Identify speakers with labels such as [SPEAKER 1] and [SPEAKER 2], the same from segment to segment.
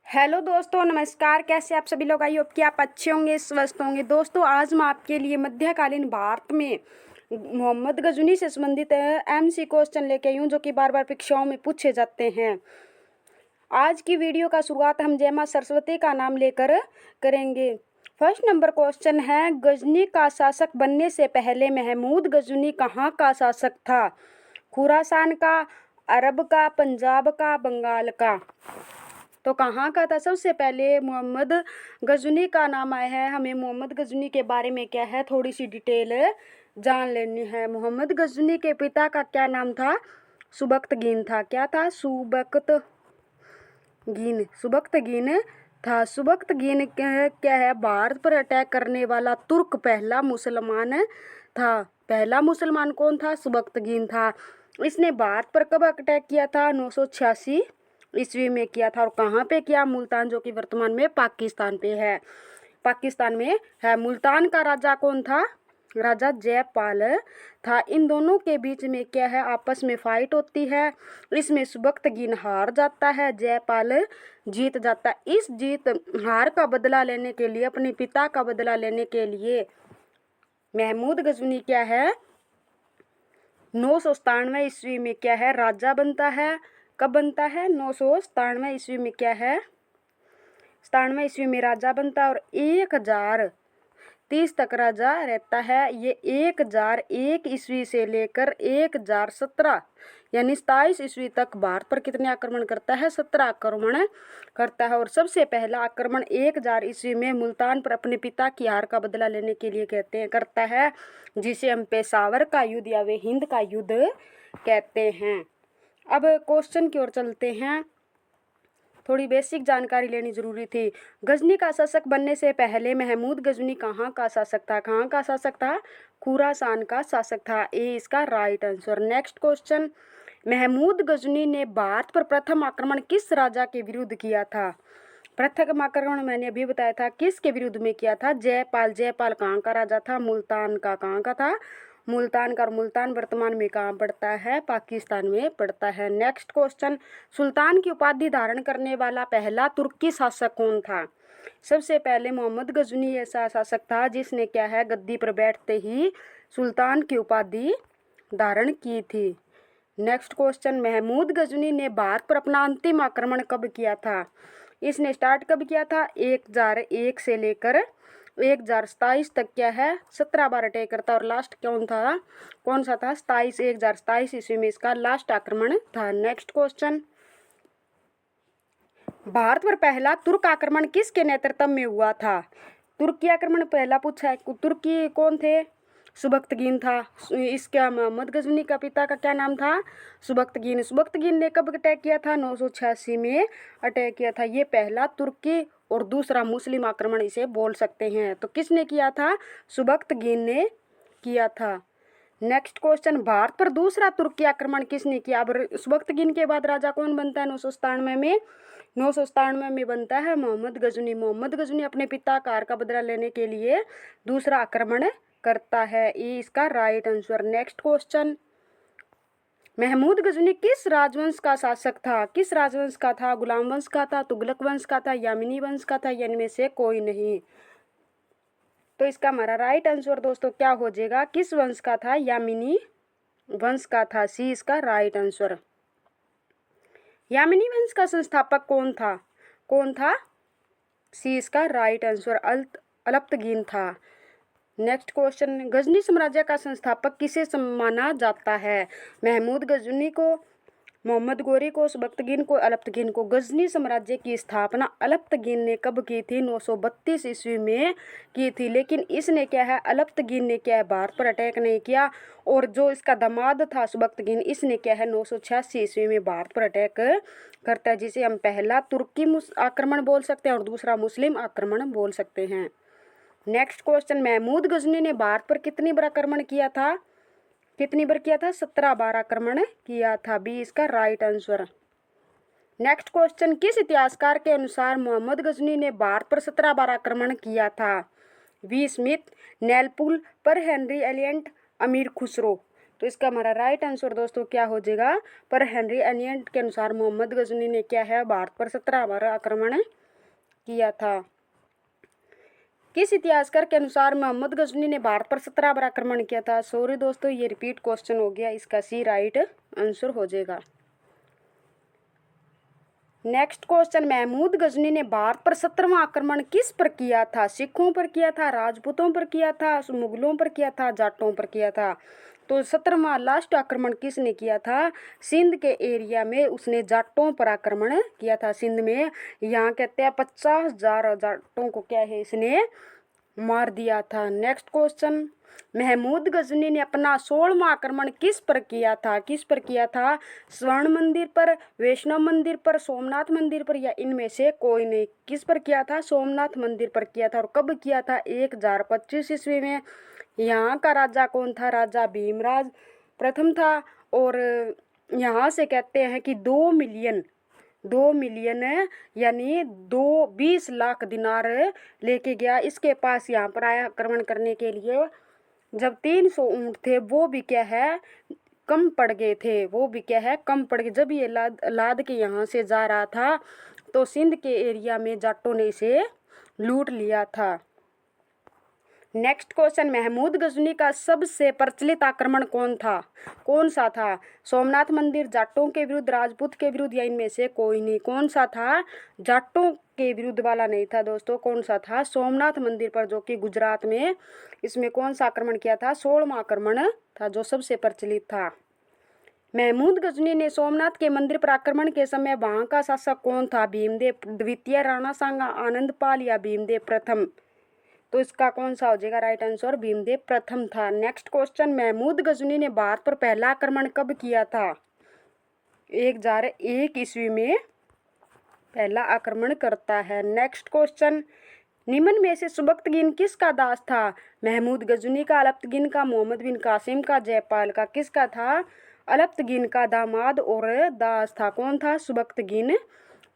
[SPEAKER 1] Hello दोस्तों, नमस्कार। कैसे आप सभी लोग? आई होप कि आप अच्छे होंगे, स्वस्थ होंगे। दोस्तों, आज मैं आपके लिए मध्यकालीन भारत में मोहम्मद गजनी से संबंधित एमसी क्वेश्चन लेके आई हूँ, जो कि बार बार परीक्षाओं में पूछे जाते हैं। आज की वीडियो का शुरुआत हम जय मां सरस्वती का नाम लेकर करेंगे। फर्स्ट नंबर क्वेश्चन है, गजनी का शासक बनने से पहले महमूद गजनी कहाँ का शासक था? खुरासान का, अरब का, पंजाब का, बंगाल का? तो कहाँ का था? सबसे पहले मोहम्मद गजनी का नाम आया है। हमें मोहम्मद गजनी के बारे में क्या है, थोड़ी सी डिटेल जान लेनी है। मोहम्मद गजनी के पिता का क्या नाम था? सुबक्तगीन था। क्या था? सुबक्तगीन था। सुबक्तगीन क्या है? भारत पर अटैक करने वाला तुर्क पहला मुसलमान था। पहला मुसलमान कौन था? सुबक्तगीन था। इसने भारत पर कब अटैक किया था? 986 ईस्वी में किया था। और कहाँ पे किया? मुल्तान, जो कि वर्तमान में पाकिस्तान में है। मुल्तान का राजा कौन था? राजा जयपाल था। इन दोनों के बीच में क्या है? आपस में फाइट होती है। इसमें सुबक्तगीन हार जाता है, जयपाल जीत जाता है। इस हार का बदला लेने के लिए, अपने पिता का बदला लेने के लिए महमूद गजनी क्या है, 997 ईस्वी में क्या है, राजा बनता है। कब बनता है? 997 ईस्वी में क्या है, 97 ईस्वी में राजा बनता है। और 1030 तक राजा रहता है। ये 1001 ईस्वी से लेकर 1017 यानी 27 ईस्वी तक भारत पर कितने आक्रमण करता है? 17 आक्रमण करता है। और सबसे पहला आक्रमण 1000 ईस्वी में मुल्तान पर अपने पिता की हार का बदला लेने के लिए करता है, जिसे हम पेशावर का युद्ध या वे हिंद का युद्ध कहते हैं। अब क्वेश्चन की ओर चलते हैं। थोड़ी बेसिक जानकारी लेनी जरूरी थी। गजनी का शासक बनने से पहले महमूद गजनी कहाँ का शासक था? कहाँ का शासक था? खुरासान का शासक था। ए इसका right answer. Next question, Mahmud Ghazni ने भारत पर प्रथम आक्रमण किस राजा के विरुद्ध किया था? प्रथम आक्रमण मैंने अभी बताया था, किसके विरुद्ध में किया था? जयपाल। जयपाल कहाँ का राजा था? मुल्तान का। कहाँ का था? मुल्तान का। और मुल्तान वर्तमान में कहाँ पड़ता है? पाकिस्तान में पड़ता है। नेक्स्ट क्वेश्चन, सुल्तान की उपाधि धारण करने वाला पहला तुर्की शासक कौन था? सबसे पहले मोहम्मद गजनी ऐसा शासक था जिसने क्या है, गद्दी पर बैठते ही सुल्तान की उपाधि धारण की थी। नेक्स्ट क्वेश्चन, महमूद गजनी ने भारत पर अपना अंतिम आक्रमण कब किया था? इसने स्टार्ट कब किया था? 1001 से लेकर 1027 तक क्या है, 17 बार अटैक करता। और लास्ट कौन सा था? 1027 ईस्वी में इसका लास्ट आक्रमण था। नेक्स्ट क्वेश्चन, भारत पर पहला तुर्क आक्रमण किसके नेतृत्व में हुआ था? तुर्की आक्रमण पहला पूछा है। तुर्की कौन थे? सुबक्तगीन था। इसका मोहम्मद गजनी का पिता का क्या नाम था? सुबक्तगीन। सुबक्तगीन ने कब अटैक किया था? 986 में अटैक किया था। ये पहला तुर्की और दूसरा मुस्लिम आक्रमण इसे बोल सकते हैं। तो किसने किया था? सुबक्तगीन ने किया था। नेक्स्ट क्वेश्चन, भारत पर दूसरा तुर्की आक्रमण किसने किया? अब सुबक्तगीन के बाद राजा कौन बनता है? 997 में बनता है मोहम्मद गजनी। मोहम्मद गजनी अपने पिता का हार का बदला लेने के लिए दूसरा आक्रमण करता है। ये इसका right answer. Next question, Mahmud Ghazni किस राजवंश का शासक था? किस राजवंश का था? गुलाम वंश का था, तुगलक वंश का था, यामिनी वंश का था, या इनमें से कोई नहीं? तो इसका हमारा राइट आंसर दोस्तों क्या हो जाएगा? किस वंश का था? यामिनी वंश का था। सी इसका राइट आंसर। यामिनी वंश का संस्थापक कौन था? सी इसका राइट आंसर अलप्तगीन था। नेक्स्ट क्वेश्चन, गजनी साम्राज्य का संस्थापक किसे माना जाता है? महमूद गजनी को, मोहम्मद गोरी को, सुबक्तगीन को, अलप्तगीन को? गजनी साम्राज्य की स्थापना अलप्तगीन ने कब की थी? 932 ईस्वी में की थी। लेकिन इसने क्या है, अलप्तगीन ने क्या है, भारत पर अटैक नहीं किया। और जो इसका दामाद था सुबक्तगीन, इसने क्या है, 986 ईस्वी में भारत पर अटैक करता है, जिसे हम पहला तुर्की आक्रमण बोल सकते हैं और दूसरा मुस्लिम आक्रमण बोल सकते हैं। नेक्स्ट क्वेश्चन, महमूद गजनी ने भारत पर कितनी बार आक्रमण किया था? 17 बार आक्रमण किया था। बी इसका राइट आंसर। नेक्स्ट क्वेश्चन, किस इतिहासकार के अनुसार मोहम्मद गजनी ने भारत पर 17 बार आक्रमण किया था? वी स्मिथ, नेलपुल पर, हेनरी एलियट, अमीर खुसरो? तो इसका हमारा राइट आंसर दोस्तों क्या हो जाएगा, पर हेनरी एलियट के अनुसार मोहम्मद गजनी ने क्या है, भारत पर 17 बार आक्रमण किया था। किस इतिहासकार के अनुसार मोहम्मद गजनी ने भारत पर 17 बार आक्रमण किया था? सॉरी दोस्तों, ये रिपीट क्वेश्चन हो गया, इसका सी राइट आंसर हो जाएगा। नेक्स्ट क्वेश्चन, महमूद गजनी ने भारत पर 17वां आक्रमण किस पर किया था? सिखों पर किया था, राजपूतों पर किया था, मुगलों पर किया था, जाटों पर किया था? तो 17वां लास्ट आक्रमण किसने किया था? सिंध के एरिया में उसने जाटों पर आक्रमण किया था। सिंध में यहाँ कहते हैं 50,000 जाटों को क्या है इसने मार दिया था। नेक्स्ट क्वेश्चन, महमूद गजनी ने अपना 16वां आक्रमण किस पर किया था? किस पर किया था? स्वर्ण मंदिर पर, वैष्णव मंदिर पर, सोमनाथ मंदिर पर, या इनमें से कोई नहीं? किस पर किया था? सोमनाथ मंदिर पर किया था। और कब किया था? 1025 ईस्वी में। यहाँ का राजा कौन था? राजा भीमराज प्रथम था। और यहाँ से कहते हैं कि 2 मिलियन यानी 20 लाख दिनार लेके गया। इसके पास यहाँ पर आया आक्रमण करने के लिए। जब 300 ऊँट थे वो भी क्या है कम पड़ गए थे, वो भी क्या है कम पड़ गए। जब ये लाद के यहाँ से जा रहा था तो सिंध के एरिया में जाटों ने इसे लूट लिया था। नेक्स्ट क्वेश्चन, महमूद गजनी का सबसे प्रचलित आक्रमण कौन सा था? सोमनाथ मंदिर, जाटों के विरुद्ध, राजपूत के विरुद्ध, या इनमें से कोई नहीं? कौन सा था? जाटों के विरुद्ध वाला नहीं था दोस्तों। कौन सा था? सोमनाथ मंदिर पर, जो कि गुजरात में। इसमें कौन सा आक्रमण किया था? 16वां आक्रमण था जो सबसे प्रचलित था। महमूद गजनी ने सोमनाथ के मंदिर पर आक्रमण के समय वहां का शासक कौन था? भीमदेव द्वितीय, राणा सांगा, आनंदपाल, या भीमदेव प्रथम? तो इसका कौन सा हो जाएगा राइट आंसर? भीमदेव प्रथम था। नेक्स्ट क्वेश्चन, महमूद गजनी ने भारत पर पहला आक्रमण कब किया था? 1001 ईस्वी में पहला आक्रमण करता है। नेक्स्ट क्वेश्चन, निम्न में से सुबक्तगीन किसका दास था? महमूद गजनी का, अलप्तगीन का, मोहम्मद बिन कासिम का, जयपाल का? किसका था? अलप्तगीन का दामाद और दास था। कौन था? सुबक्तगीन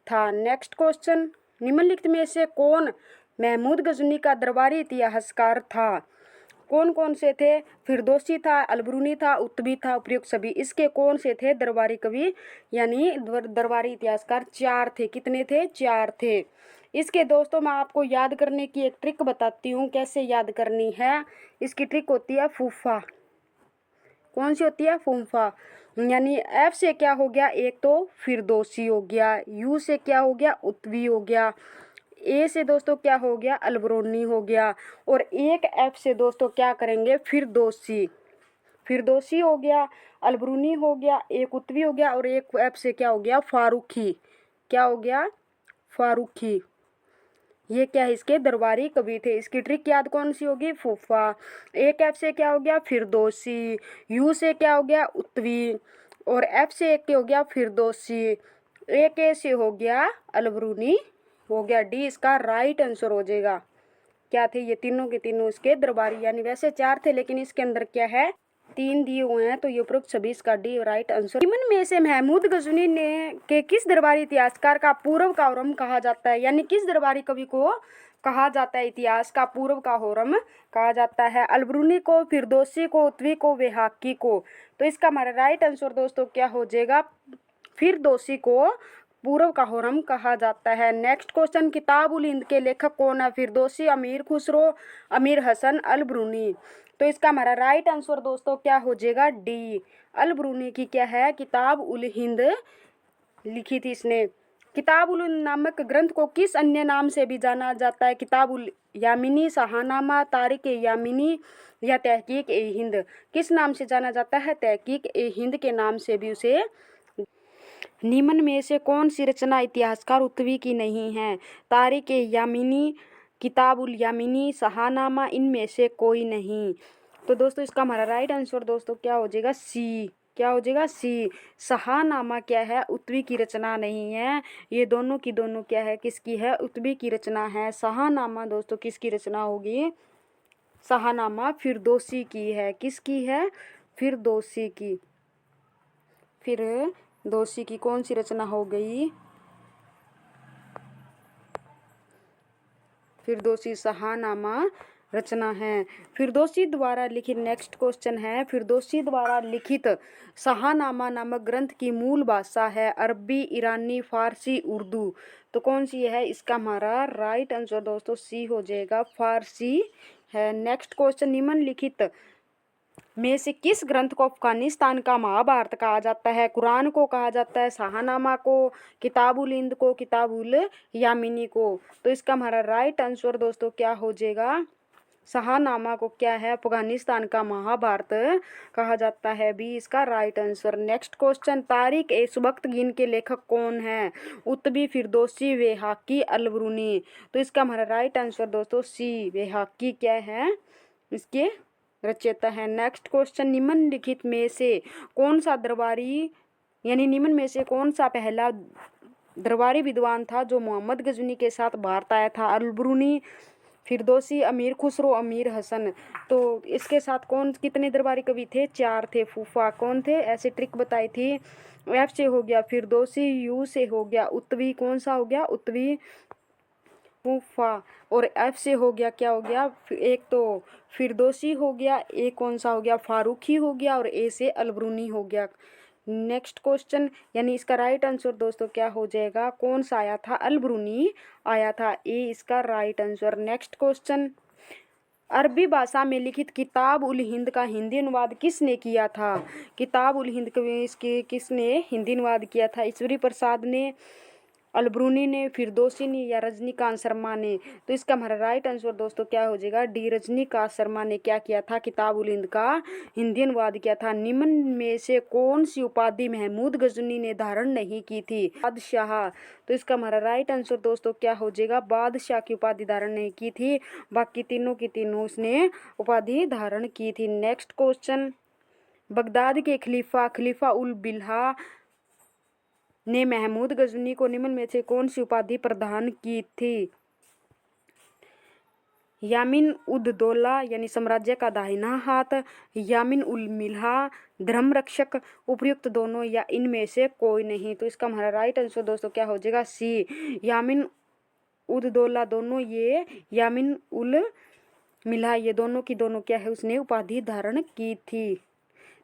[SPEAKER 1] था। नेक्स्ट क्वेश्चन, निम्नलिखित में से कौन महमूद गजनी का दरबारी इतिहासकार था? कौन कौन से थे? फिरदौसी था, अलबरूनी था, उत्तबी था, उपयुक्त सभी। इसके कौन से थे दरबारी कवि यानी दरबारी इतिहासकार? 4 थे। कितने थे? 4 थे। इसके दोस्तों मैं आपको याद करने की एक ट्रिक बताती हूँ, कैसे याद करनी है। इसकी ट्रिक होती है फूफा। कौन सी होती है? फूफा। यानी एफ से क्या हो गया? एक तो फिरदौसी हो गया, यू से क्या हो गया? उत्तवी हो गया, ए से दोस्तों क्या हो गया? अलबरूनी हो गया, और एक एफ से दोस्तों क्या करेंगे? फिरदौसी हो गया, अलबरूनी हो गया, एक उत्तवी हो गया, और एक एफ से क्या हो गया? फारूकी। क्या हो गया? फारूकी। ये क्या है? इसके दरबारी कवि थे। इसकी ट्रिक याद कौन सी होगी? फूफा। एक एफ से क्या हो गया? फिरदौसी, यू से क्या हो गया? उत्तवी, और एफ से एक हो गया? फिरदौसी, एक ए से हो गया? अलबरूनी हो गया। डी इसका राइट आंसर हो जाएगा। क्या थे ये? तीनों के तीनों इसके दरबारी, यानी वैसे 4 थे लेकिन इसके अंदर क्या है? 3 दिए हुए हैं, तो ये उपरोक्त सभी इसका डी राइट आंसर। निम्न में से महमूद गजनी ने के किस दरबारी इतिहासकार का पूर्व का होरम कहा जाता है? यानी किस दरबारी कवि को कहा जाता है इतिहास का पूर्व का होरम कहा जाता है? अलबरूनी को, फिरदौसी को, उत्तवी को, वेहाकी को? तो इसका हमारा राइट आंसर दोस्तों क्या हो जाएगा? फिरदौसी को पूर्व का होरम कहा जाता है। नेक्स्ट क्वेश्चन, किताब उल हिंद के लेखक कौन है? फिरदौसी, अमीर खुसरो, अमीर हसन, अलबरूनी? तो इसका हमारा राइट आंसर दोस्तों क्या हो जाएगा? डी, अलबरूनी की क्या है? किताब उल हिंद लिखी थी इसने। किताब उल हिंद नामक ग्रंथ को किस अन्य नाम से भी जाना जाता है? किताब उल यामिनी, शाहनामा, तारिक ए यामिनी, या तहकीक ए हिंद? किस नाम से जाना जाता है? तहकीक ए हिंद के नाम से भी उसे। निम्न में से कौन सी रचना इतिहासकार उत्तवी की नहीं है? तारिक ए यामिनी, किताब उल यामिनी, शाहनामा, इनमें से कोई नहीं? तो दोस्तों इसका हमारा राइट आंसर दोस्तों क्या हो जाएगा? सी। क्या हो जाएगा? सी। शाहनामा क्या है? उत्तवी की रचना नहीं है। ये दोनों की दोनों क्या है? किसकी है? उत्तवी की रचना है। शाहनामा दोस्तों किसकी रचना होगी? शाहनामा फिरदौसी की है। किसकी है? फिरदौसी की। फिरदौसी की कौन सी रचना हो गई? फिरदौसी शाहनामा रचना है। फिरदौसी द्वारा लिखित, नेक्स्ट क्वेश्चन है, फिरदौसी द्वारा लिखित शाहनामा नामक ग्रंथ की मूल भाषा है अरबी, ईरानी, फारसी, उर्दू। तो कौन सी है? इसका हमारा राइट आंसर दोस्तों सी हो जाएगा, फारसी है। नेक्स्ट क्वेश्चन, निम्नलिखित में से किस ग्रंथ को अफगानिस्तान का महाभारत कहा जाता है? कुरान को कहा जाता है, शाहनामा को, किताबुल हिंद को, किताबुल यामिनी को। तो इसका हमारा राइट आंसर दोस्तों क्या हो जाएगा? शाहनामा को क्या है? अफगानिस्तान का महाभारत कहा जाता है, भी इसका right answer. Next question, Tarikh e Subuktigin के लेखक कौन है? उत्बी, फिरदौसी, वेहाकी, अलबरूनी। तो इसका हमारा राइट आंसर दोस्तों सी, वेहाकी क्या है? इसके रचयिता है। नेक्स्ट क्वेश्चन, निम्नलिखित में से कौन सा दरबारी यानी निम्न में से कौन सा पहला दरबारी विद्वान था जो मोहम्मद गजनी के साथ भारत आया था? अलबरूनी, फिरदौसी, अमीर खुसरो, अमीर हसन। तो इसके साथ कौन कितने दरबारी कवि थे? 4 थे। फूफा कौन थे? ऐसे ट्रिक बताई थी। एफ से हो गया फिरदौसी, यू से हो गया उत्वी, कौन सा हो गया? उत्वी, फूफा। और एफ से हो गया, क्या हो गया? एक तो फिरदौसी हो गया, एक कौन सा हो गया? फारूकी हो गया, और ए से अलबरूनी हो गया। नेक्स्ट क्वेश्चन, यानी इसका राइट आंसर दोस्तों क्या हो जाएगा? कौन सा आया था? अलबरूनी आया था, ए इसका राइट आंसर। नेक्स्ट क्वेश्चन, अरबी भाषा में लिखित किताब उल हिंद का हिंदी अनुवाद किसने किया था? किताब उल हिंद इसके किसने हिंदी अनुवाद किया था? ईश्वरी प्रसाद ने, अलबरूनी ने, फिरदौसी ने, या रजनीकांत शर्मा ने? तो इसका हमारा राइट आंसर दोस्तों क्या हो जाएगा? डी, रजनीकांत शर्मा ने क्या किया था? किताब उल हिंद का हिंदी अनुवाद किया था। निम्न में से कौन सी उपाधि महमूद गजनी ने धारण नहीं की थी? बादशाह। तो इसका हमारा राइट आंसर दोस्तों क्या हो जाएगा? बादशाह की उपाधि धारण नहीं की थी, बाकी तीनों की तीनों उसने उपाधि धारण की थी। नेक्स्ट क्वेश्चन, बगदाद के खलीफा उल बिल्हा ने महमूद गजनी को निम्न में से कौन सी उपाधि प्रदान की थी? यामिन उद दौला यानी साम्राज्य का दाहिना हाथ, यामिन उल मिल्हा धर्म रक्षक, उपयुक्त दोनों, या इनमें से कोई नहीं? तो इसका हमारा राइट आंसर दोस्तों क्या हो जाएगा? सी, यामिन उद दौला दोनों, ये यामिन उल मिल्हा ये दोनों की दोनों क्या है? उसने उपाधि धारण की थी।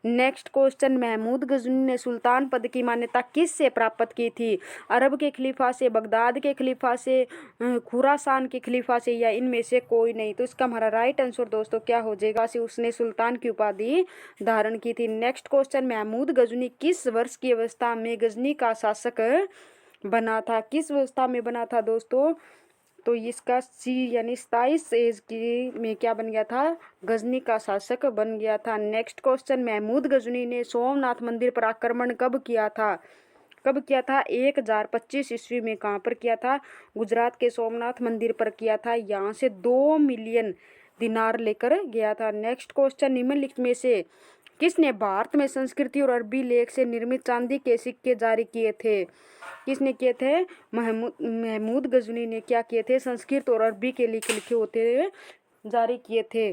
[SPEAKER 1] नेक्स्ट क्वेश्चन, महमूद गजनी ने सुल्तान पद की मान्यता किस से प्राप्त की थी? अरब के खलीफा से, बगदाद के खलीफा से, खुरासान के खलीफा से, या इनमें से कोई नहीं? तो इसका हमारा राइट आंसर दोस्तों क्या हो जाएगा? से उसने सुल्तान की उपाधि धारण की थी। नेक्स्ट क्वेश्चन, महमूद गजनी किस वर्ष की अवस्था में गजनी का शासक बना था? किस अवस्था में बना था दोस्तों? तो इसका सी, यानी 27 एज की में क्या बन गया था? गजनी का शासक बन गया था। नेक्स्ट क्वेश्चन, महमूद गजनी ने सोमनाथ मंदिर पर आक्रमण कब किया था? कब किया था? 1025 ईस्वी में। कहाँ पर किया था? गुजरात के सोमनाथ मंदिर पर किया था। यहाँ से 2 मिलियन दिनार लेकर गया था। नेक्स्ट क्वेश्चन, निम्नलिखित में से किसने भारत में संस्कृति और अरबी लेख से निर्मित चांदी के सिक्के जारी किए थे? किसने किए थे? महमूद गजनी ने क्या किए थे? संस्कृत और अरबी के लिखे होते जारी किए थे।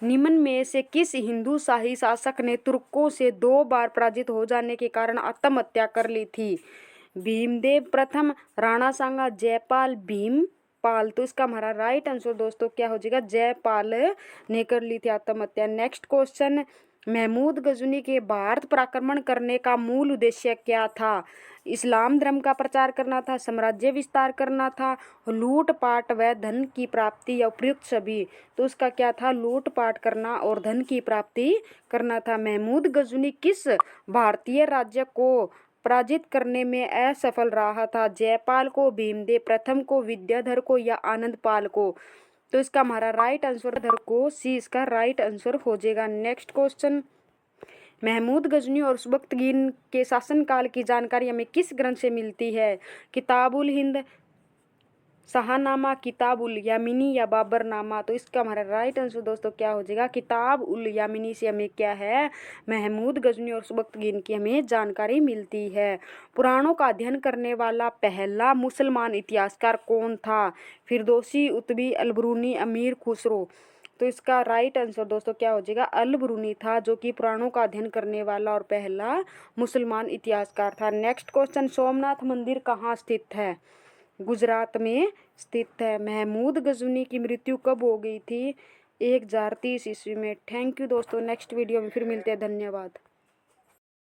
[SPEAKER 1] निम्न में से किस हिंदू शाही शासक ने तुर्कों से 2 बार पराजित हो जाने के कारण आत्महत्या कर ली थी? भीमदेव प्रथम, राणा सांगा, जयपाल, भीमपाल। तो इसका हमारा राइट आंसर दोस्तों क्या हो जाएगा? जयपाल ने कर ली थी आत्महत्या। नेक्स्ट क्वेश्चन, महमूद गजनी के भारत पर आक्रमण करने का मूल उद्देश्य क्या था? इस्लाम धर्म का प्रचार करना था, साम्राज्य विस्तार करना था, लूटपाट व धन की प्राप्ति, या उपयुक्त सभी? तो उसका क्या था? लूटपाट करना और धन की प्राप्ति करना था। महमूद गजनी किस भारतीय राज्य को पराजित करने में असफल रहा था? जयपाल को, भीमदेव प्रथम को, विद्याधर को, या आनंदपाल को? तो इसका हमारा राइट आंसर धर को, सी इसका राइट आंसर हो जाएगा। नेक्स्ट क्वेश्चन, महमूद गजनी और सुबक्तगीन के शासनकाल की जानकारी हमें किस ग्रंथ से मिलती है? किताबुल हिंद, शाहनामा, किताब उल यामिनी, या बाबरनामा? तो इसका हमारा राइट आंसर दोस्तों क्या हो जाएगा? किताब उल यामिनी से हमें क्या है? महमूद गजनी और सुबक्तगीन की हमें जानकारी मिलती है। पुराणों का अध्ययन करने वाला पहला मुसलमान इतिहासकार कौन था? फिरदौसी, उत्बी, अलबरूनी, अमीर खुसरो? तो इसका राइट आंसर दोस्तों क्या हो जाएगा? अलबरूनी था, जो कि पुराणों का अध्ययन करने वाला और पहला मुसलमान इतिहासकार था। नेक्स्ट क्वेश्चन, सोमनाथ मंदिर कहाँ स्थित है? गुजरात में स्थित है। महमूद गजनी की मृत्यु कब हो गई थी? 1030 ईस्वी में। थैंक यू दोस्तों, नेक्स्ट वीडियो में फिर मिलते हैं, धन्यवाद।